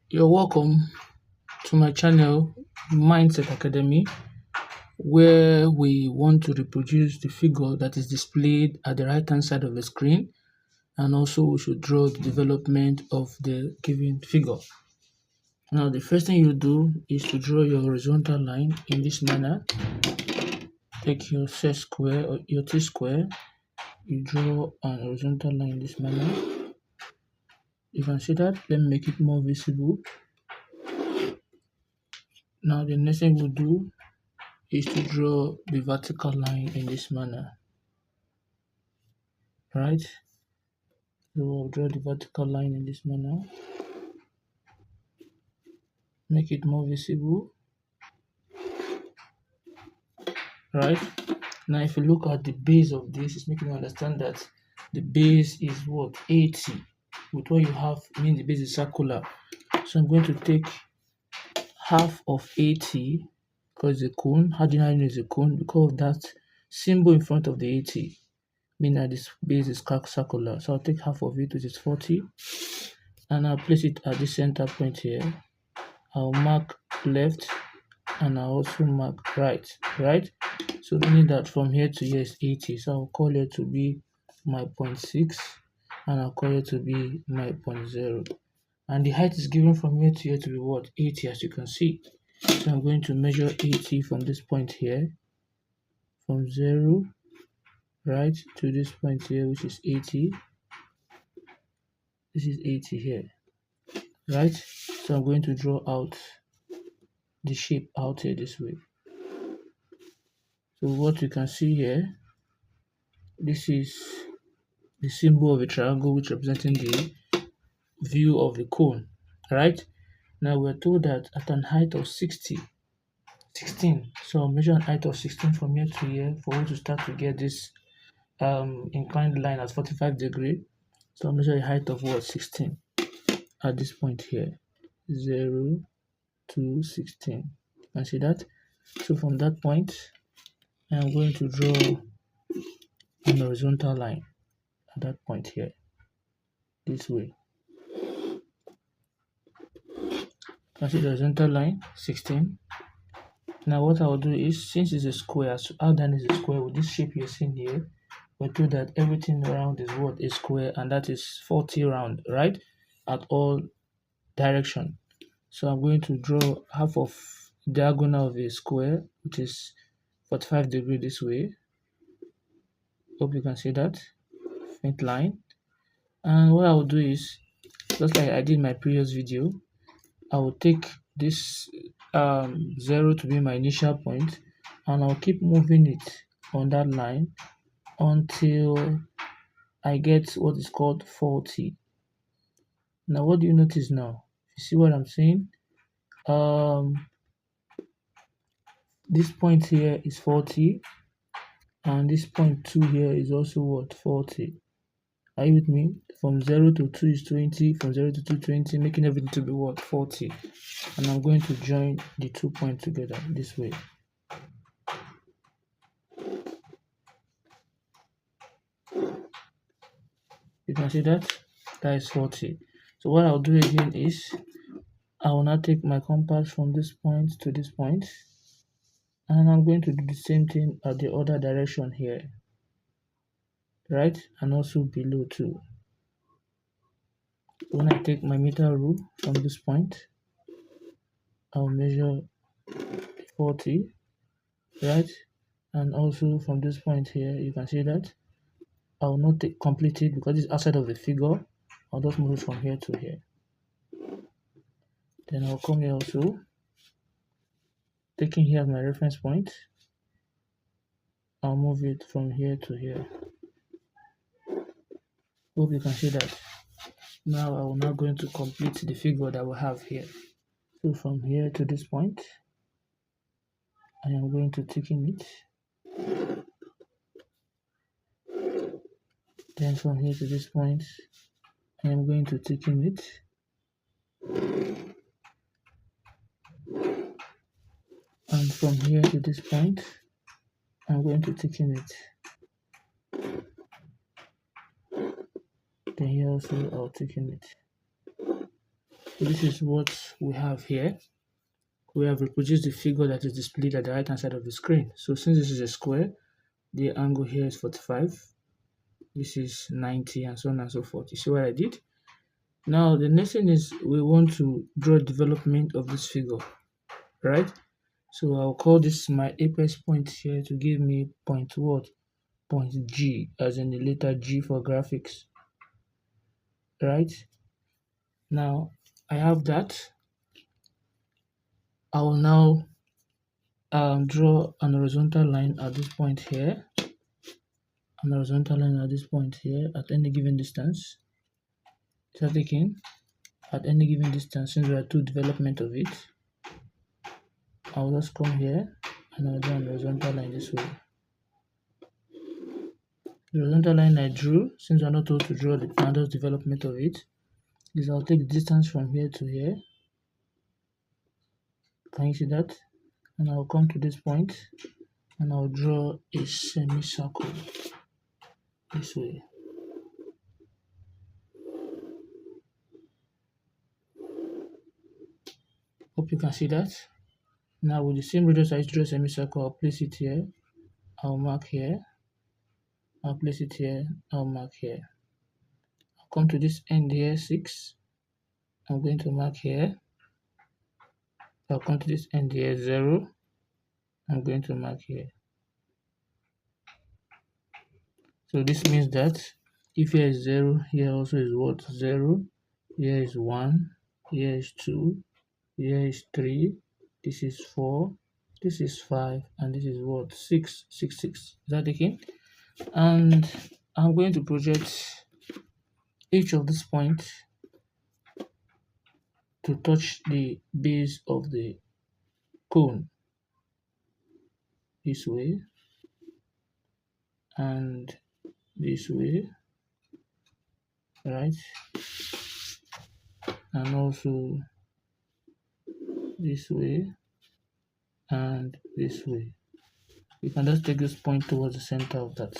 You're welcome to my channel Mindset Academy, where we want to reproduce the figure that is displayed at the right hand side of the screen, and also we should draw the development of the given figure. Now, the first thing you do is to draw your horizontal line in this manner. Take your set square or your T-square, you draw an horizontal line in this manner. You can see that. Let me make it more visible. Now, the next thing we'll do is to draw the vertical line in this manner, right? So we'll draw the vertical line in this manner, make it more visible, right? Now if you look at the base of this, it's making you understand that the base is what, 80. With what you have, mean the base is circular. So I'm going to take half of 80 because the cone. How do you know it's a cone? Because of that symbol in front of the 80, meaning that this base is circular. So I'll take half of it, which is 40, and I'll place it at the center point here. I'll mark left and I'll also mark right, So meaning that from here to here is 80. So I'll call it to be my 0.6 and I'll call it to be my 0.0. And the height is given from here to here to be what? 80, as you can see. So I'm going to measure 80 from this point here, from 0, right, to this point here, which is 80. This is 80 here, right? So I'm going to draw out the shape out here this way. So what you can see here, this is the symbol of a triangle which representing the view of the cone, right? Now we're told that at an height of 16, so I'll measure an height of 16 from here to here for us to start to get this inclined line at 45 degrees. So I'll measure a height of what, 16 at this point here, 0 to 16. You can see that. So from that point, I'm going to draw an horizontal line at that point here, this way. Can see the horizontal line, 16. Now what I will do is, since it's a square, so how then is a square with this shape you're seeing here, we're told that everything around is what, is square, and that is 40 round, right, at all direction. So I'm going to draw half of diagonal of a square, which is 45 degrees this way. Hope you can see that faint line. And what I will do is, just like I did in my previous video, I will take this 0 to be my initial point, and I'll keep moving it on that line until I get what is called 40. Now what do you notice now? You see what I'm saying? This point here is 40, and this point 2 here is also what, 40. Are you with me? From 0 to 2 is 20, from 0 to 2, 20, making everything to be what, 40. And I'm going to join the 2 points together this way. You can see that is 40. So what I'll do again is, I will now take my compass from this point to this point, and I'm going to do the same thing at the other direction here, right, and also below too. When I take my meter rule from this point, I'll measure 40, right, and also from this point here, you can see that I will not complete it because it's outside of the figure. I'll just move it from here to here. Then I'll come here also, taking here as my reference point. I'll move it from here to here. Hope you can see that. Now I will now going to complete the figure that we have here. So from here to this point, I am going to thicken it. Then from here to this point, I am going to thicken it. And from here to this point, I'm going to thicken it. Then here also I'll thicken it. So this is what we have here. We have reproduced the figure that is displayed at the right hand side of the screen. So since this is a square, the angle here is 45, this is 90, and so on and so forth. You see what I did? Now the next thing is we want to draw development of this figure, right? So I'll call this my apex point here to give me point what? Point G, as in the letter G for graphics, right? Now I have that. I will now draw an horizontal line at this point here, an horizontal line at this point here at any given distance. So taking at any given distance, since there are two development of it, I'll just come here and I'll draw an horizontal line this way. The horizontal line I drew, since I'm not told to draw the pandas development of it, is I'll take the distance from here to here. Can you see that? And I'll come to this point and I'll draw a semicircle this way. Hope you can see that. Now with the same radius I drew a semicircle, I'll place it here, I'll mark here, I'll place it here, I'll mark here. I'll come to this end here, 6. I'm going to mark here. I'll come to this end here, 0. I'm going to mark here. So this means that if here is 0, here also is what? 0. Here is 1. Here is 2. Here is 3. This is 4. This is 5. And this is what? 6. 6, 6. Is that okay? And I'm going to project each of these points to touch the base of the cone this way and this way, right? And also this way and this way. You can just take this point towards the center of that,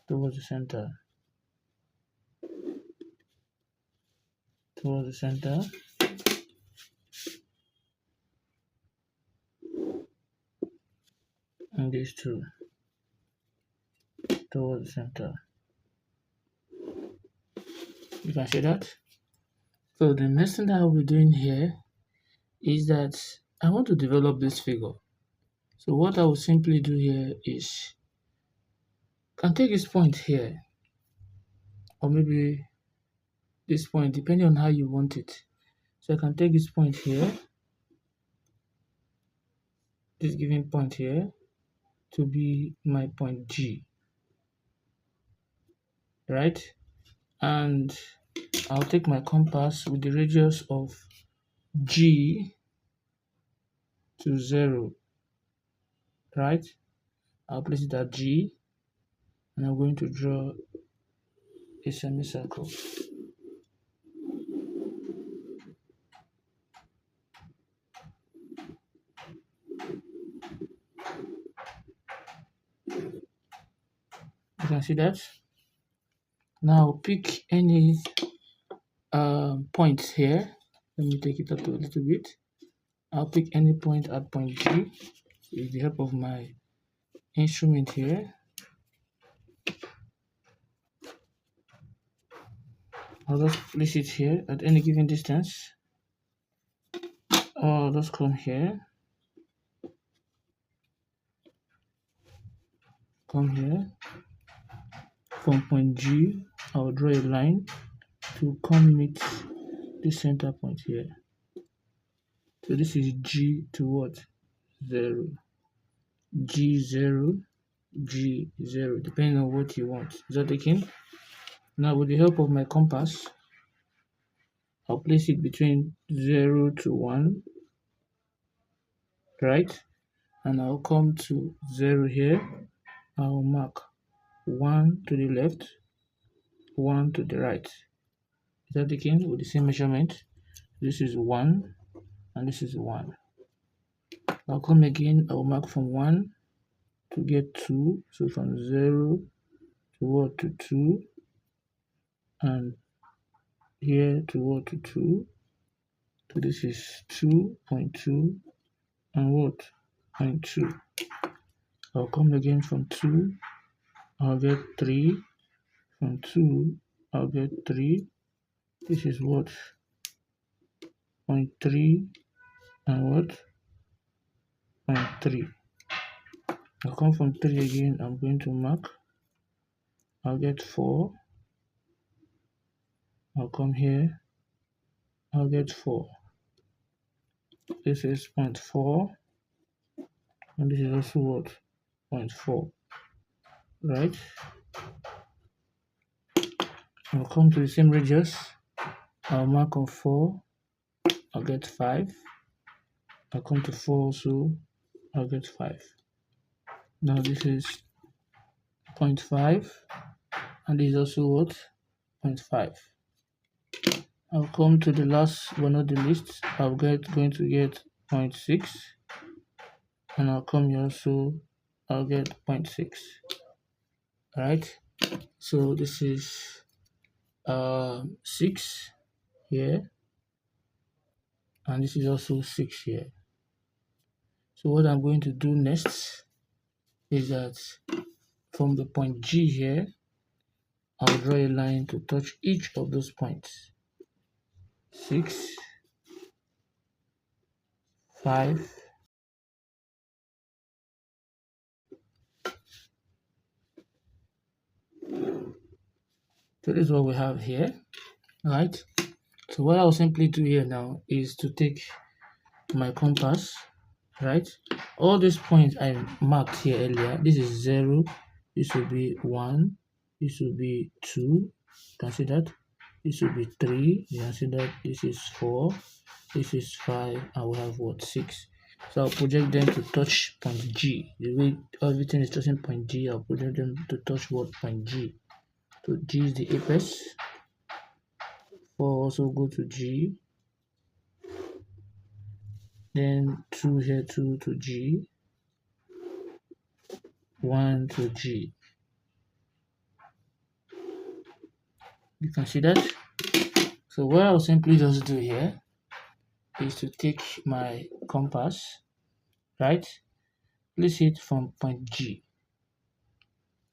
towards the center, towards the center, and these two towards the center. You can see that. So the next thing that I'll be doing here is that I want to develop this figure. So what I will simply do here is I can take this point here, or maybe this point, depending on how you want it. So I can take this point here, this given point here, to be my point G, right? And I'll take my compass with the radius of G to 0, right? I'll place it at G, and I'm going to draw a semicircle. You can see that. Now pick any point here. Let me take it up a little bit. I'll pick any point at point G with the help of my instrument here. I'll just place it here at any given distance. I'll just come here, from point G. I'll draw a line to come meet the center point here. So this is G to what? 0. G0, G0, depending on what you want. Is that okay? Now with the help of my compass, I'll place it between 0 to 1, right? And I'll come to 0 here. I'll mark 1 to the left, 1 to the right. Is that okay? With the same measurement. This is 1 and this is 1. I'll come again. I'll mark from 1 to get 2. So from 0 to what? To 2 and here to what, to 2. So this is 2.2 and what, 0.2. I'll come again from 2, I'll get 3. From 2, I'll get 3. This is what, 0.3 and what, 0.3. I'll come from 3 again, I'm going to mark. I'll get 4. I'll come here, I'll get 4. This is 0.4 and this is also what, 0.4, right? I'll come to the same radius, I'll mark on 4, I'll get 5. I'll come to 4 also, I'll get 5. Now this is 0.5 and this is also what, 0.5. I'll come to the last one of the list, going to get 0.6 and I'll come here also, I'll get 0.6. Right, so this is 6 here and this is also 6 here. So what I'm going to do next is that from the point G here, I'll draw a line to touch each of those points. 6, 5, so this is what we have here, right? So what I'll simply do here now is to take my compass, right? All these points I marked here earlier, this is 0, this will be 1, this will be 2, you can see that, this will be 3, you can see that, this is 4, this is 5, and we have what, 6. So I'll project them to touch point G. The way everything is touching point G, I'll project them to touch what, point G. So G is the apex. 4 also go to G. Then 2 here, 2 to G. 1 to G. You can see that. So what I'll simply just do here is to take my compass, right? Place it from point G.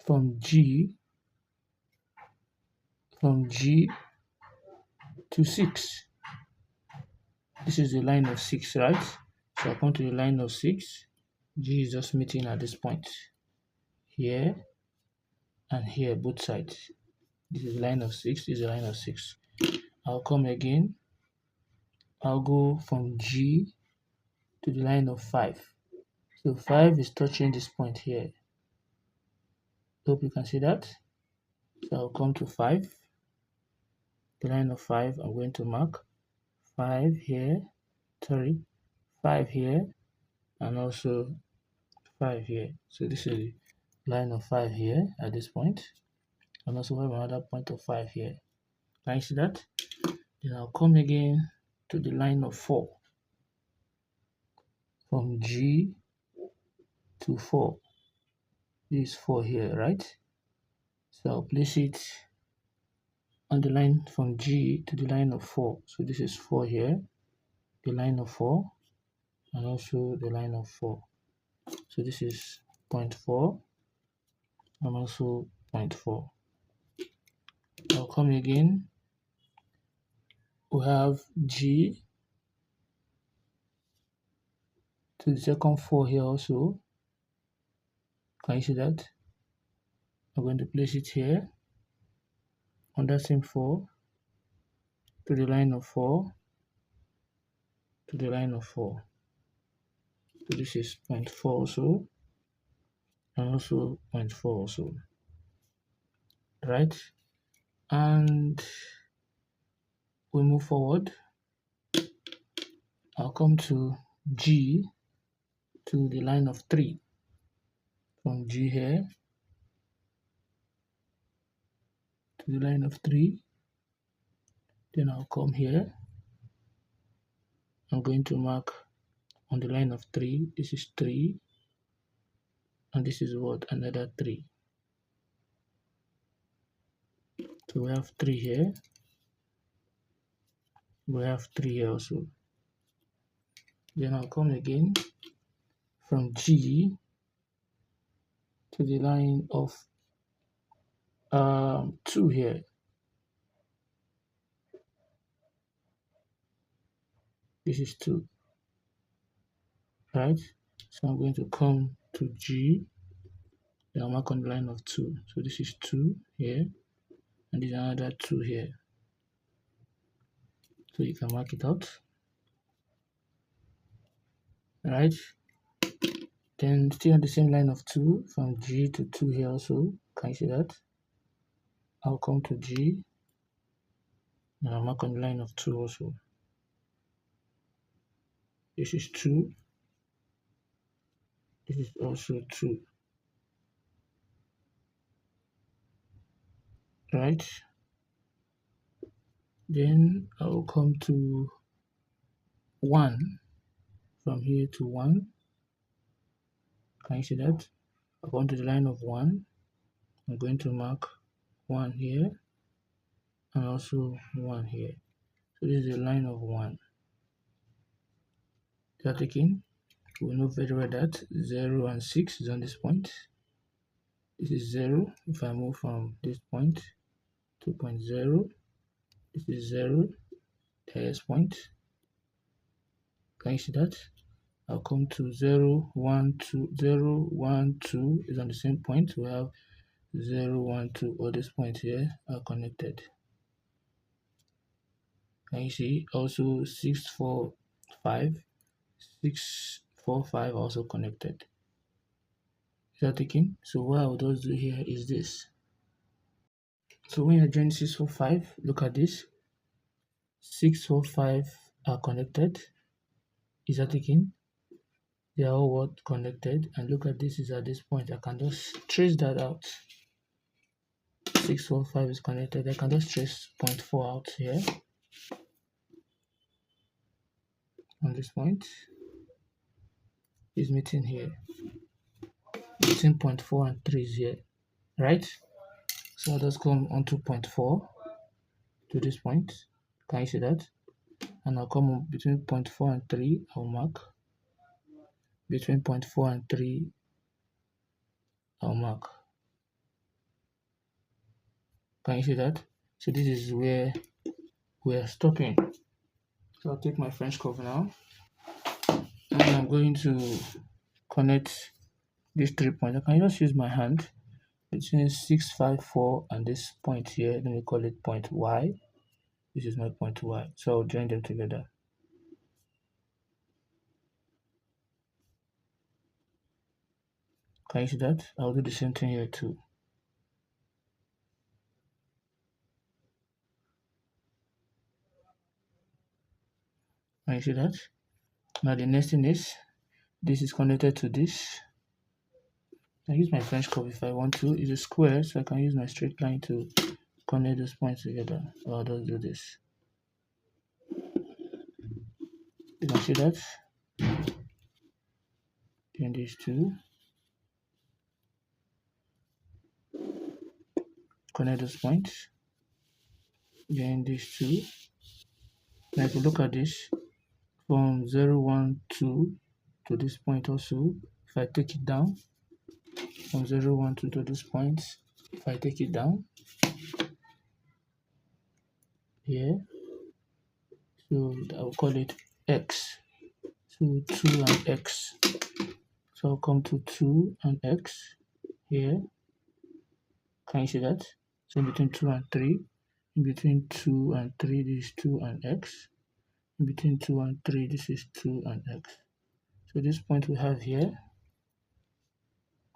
From G to 6. This is the line of 6, right? So I'll come to the line of 6. G is just meeting at this point. Here and here, both sides. This is the line of 6, this is the line of 6. I'll come again. I'll go from G to the line of 5. So 5 is touching this point here. Hope you can see that. So I'll come to 5. The line of 5, I'm going to mark 5 here, 5 here, and also 5 here. So this is the line of 5 here at this point, and also have another point of 5 here. Can you see that? Then I'll come again to the line of 4. From G to 4. This is 4 here, right? So I'll place it on the line from G to the line of 4. So this is 4 here, the line of 4, and also the line of 4. So this is 0.4 and also 0.4. I'll come again. We have G to the second 4 here also. Can you see that? I'm going to place it here on that same 4 to the line of 4 to the line of 4. So this is 0.4 also and also 0.4 also, right? And we move forward. I'll come to G to the line of 3. From G here to the line of 3. Then I'll come here. I'm going to mark on the line of 3. This is 3. And this is what? Another 3. So we have 3 here. We have 3 here also. Then I'll come again from G to the line of 2 here. This is 2, right? So I'm going to come to G, then I'll mark on the line of 2. So this is 2 here, and this is another 2 here. So you can mark it out, right? Then still on the same line of 2, from G to 2 here also. Can you see that? I'll come to G, and I'll mark on the line of 2 also. This is 2. This is also 2. Right? Then I will come to 1. From here to 1. Can you see that? I'll come to the line of 1. I'm going to mark 1 here and also 1 here. So this is a line of 1. Is that taken? We know very well that 0 and 6 is on this point. This is 0. If I move from this point to point 0, this is 0, the highest point. Can you see that? I'll come to 0, 1, 2, 0, 1, 2 is on the same point. We have 0, 1, 2, all these points here are connected. Can you see? Also 6, 4, 5, 6, 4, 5 also connected. Is that taken? So what I would also do here is this. So when you're joining 6, 4, 5, look at this. 6, 4, 5 are connected. Is that taken? They are all what connected, and look at this is at this point. I can just trace that out. 6, 4, 5 is connected. I can just trace 0.4 out here on this point. Is meeting here between 0.4 and 3 is here, right? So I'll just come onto 0.4 to this point. Can you see that? And I'll come on between 0.4 and 3. I'll mark between 0.4 and 3. I'll mark. Can you see that? So this is where we are stopping. So I'll take my French curve now, and I'm going to connect these 3 points. I can just use my hand between 6, 5, 4 and this point here. Let me call it point Y. This is my point Y. So I'll join them together. Can you see that? I'll do the same thing here too. Can you see that? Now the next thing is, this is connected to this. I use my French curve if I want to. It's a square, so I can use my straight line to connect those points together. Or I'll just do this. You can see that? Then these two. Connect those points. Then these two. Now if you look at this, from 0, 1, 2 to this point also, if I take it down, from 0, 1, 2 to this point, if I take it down here, so I'll call it X. So 2 and X. So I'll come to 2 and X here. Can you see that? So in between 2 and 3, in between 2 and 3, this is 2 and X. In between 2 and 3, this is 2 and X. So this point we have here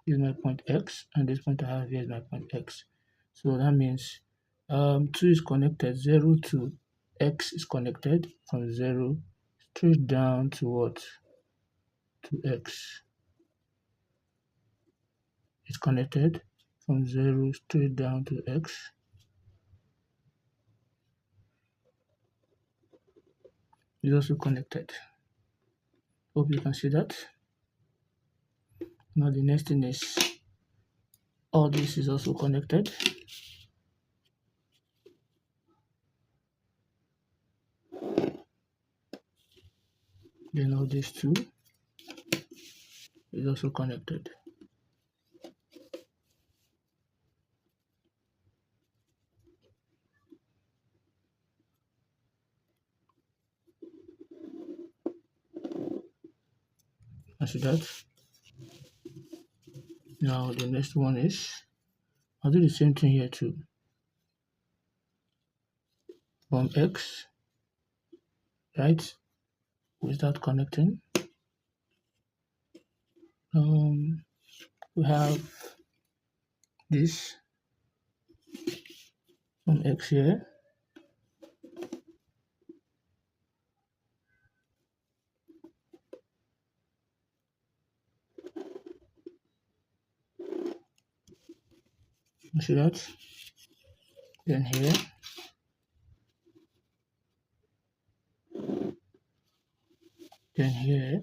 is my point X, and this point I have here is my point X. So that means 2 is connected, 0 to X is connected from 0 straight down to what? To X. It's connected from 0 straight down to X. It's also connected. Hope you can see that. Now the next thing is, all this is also connected. Then all these two is also connected. I see that. Now the next one is, I'll do the same thing here too. From X, right? We start connecting. We have this from X here. You see that? Then here, then here,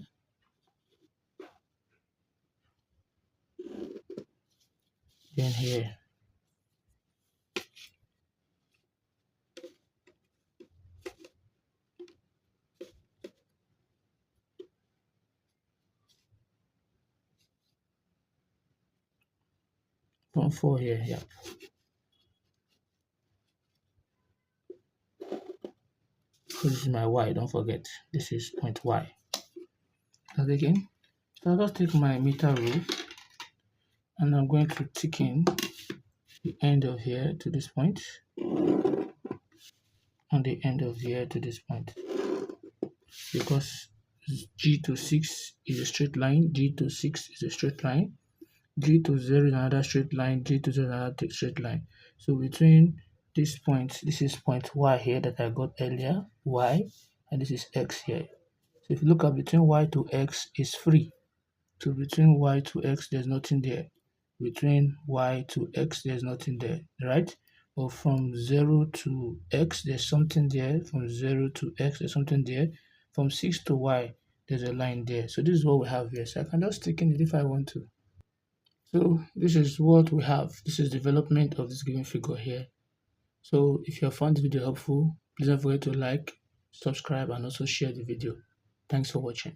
then here. From 4 here, yeah. So this is my Y, don't forget. This is point Y. And again, so I'll just take my meter rule and I'm going to tick in the end of here to this point and the end of here to this point, because G to 6 is a straight line, G to 6 is a straight line, G to 0 is another straight line, G to 0 is another straight line. So between this point, this is point Y here that I got earlier, Y, and this is X here. So if you look at between Y to X is free. So between Y to X, there's nothing there. Between Y to X, there's nothing there, right? But from 0 to X, there's something there. From 0 to X, there's something there. From 6 to Y, there's a line there. So this is what we have here. So I can just stick in it if I want to. So this is what we have. This is development of this given figure here. So if you have found the video helpful, please don't forget to like, subscribe, and also share the video. Thanks for watching.